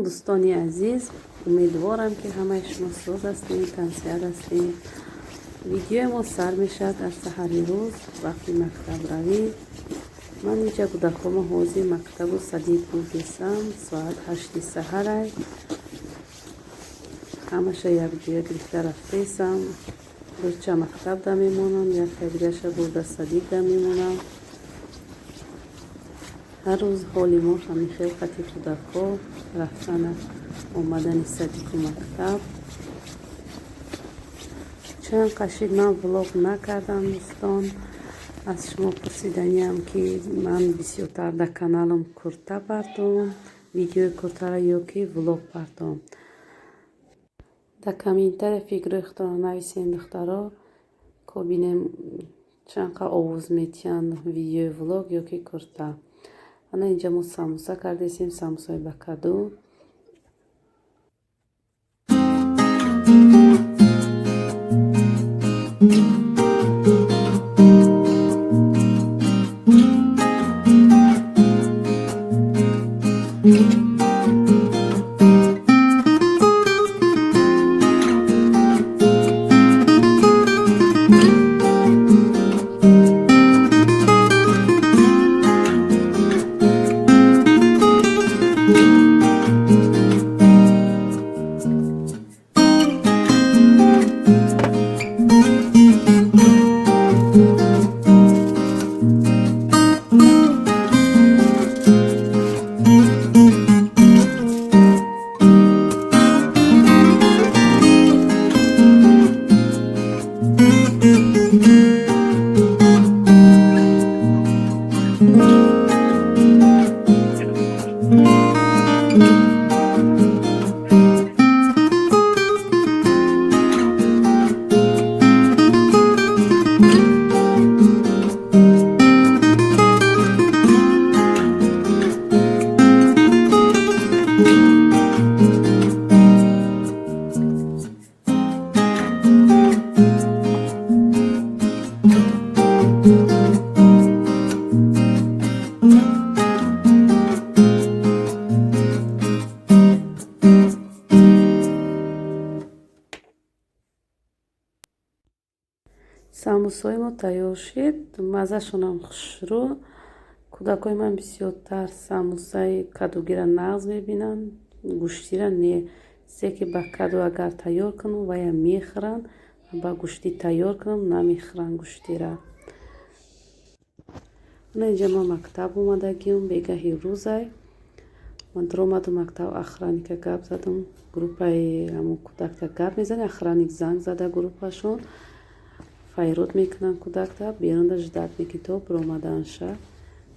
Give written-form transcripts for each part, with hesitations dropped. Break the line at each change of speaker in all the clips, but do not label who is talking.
دوستانی عزیز، امیدوارم که همه شما سوز هستین، تنسیت هستین. ویدیو ما سر میشد از سحری روز وقتی مکتب روی. من اینجا کودکم حوزی مکتب و صدیق بودیسم ساعت 8 سحر همشه یک جویه گرفته رفتیسم. دوچه مکتب دا میمونم، یک دیگه بوده صدیق دا میمونم. هر روز حالی ما همین خیلی کودکا رفتن اومدن صدیق و مکتب. چند قشید من ولاگ نکردم دوستان. از شما پرسیدنیم که من بسیارتر در کانالم کرتا بردم، ویدیو کرتا را یا که ولاگ بردم. در کامنتر فکر اختار نویسین دخترها که بینیم چند قا آوز میتین ویدیو ولاگ یا که کرتا. انا اینجا ما ساموسا کردیم، ساموسای بکدو. ساموسای ما تیار شد، مزه شونم خوشرو. کودکای من بسیارتر ساموسای کدوگی را نغز میبینن، گوشتی را نه. سه که با کدو اگر تیار کنم و یا میخرن، با گوشتی تیار کنم نمیخرن گوشتی را. من اینجا ما مکتب اومده گیم بگهی روزای. من در اومدم مکتب اخرانی که گپ زدم گروپای همون کودک تا گپ میزنه. اخرانی زنگ زده گروپاشون فایرود میکنن کودک تا بیرون دا جدت میکتاب بر اومدن شه.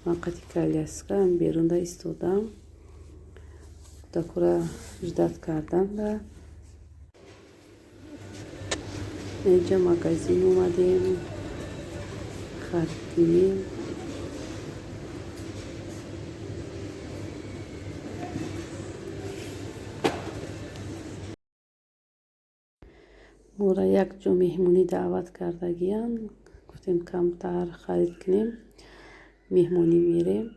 من قطی کلیسکه هم بیرون دا استودم کودک را جدت کردن دا. اینجا مگازین اومدیم خریدیم. مورا یک جو مهمونی دعوت کردگیم، گفتیم کمتر خرید کنیم مهمونی میریم.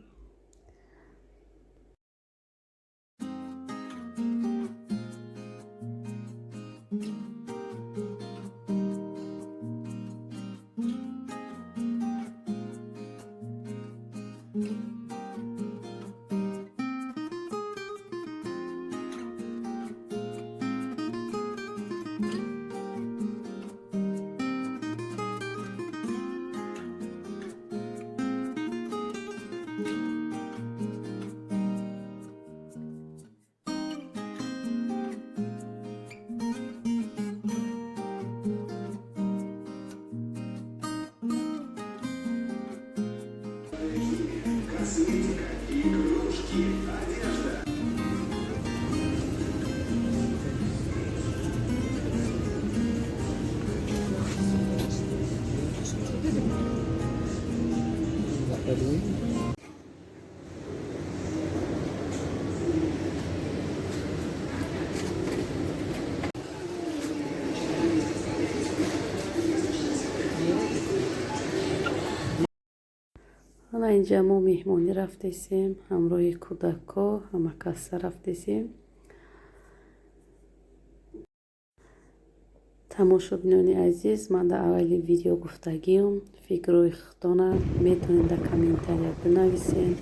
حالا اینجا ما مهمانی رفتیم همراه کودکا همه کسا رفتیم. тамошобинони азиз, ман дар аввали видео гуфтагиём фикрҳои худтона метавонед дар комментария бинависен.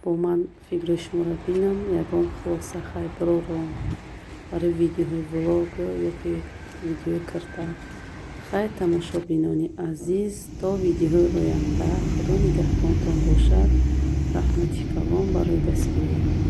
Бо ман фикрҳои шуморо бинам, ягон хулоса хайбуророн барои видеоҳои влог ёки видеои курта. Хай тамошобинони азиз, то видеоҳои оянда худо нигаҳбонтон бошад. Раҳмати калон барои дастгирӣ.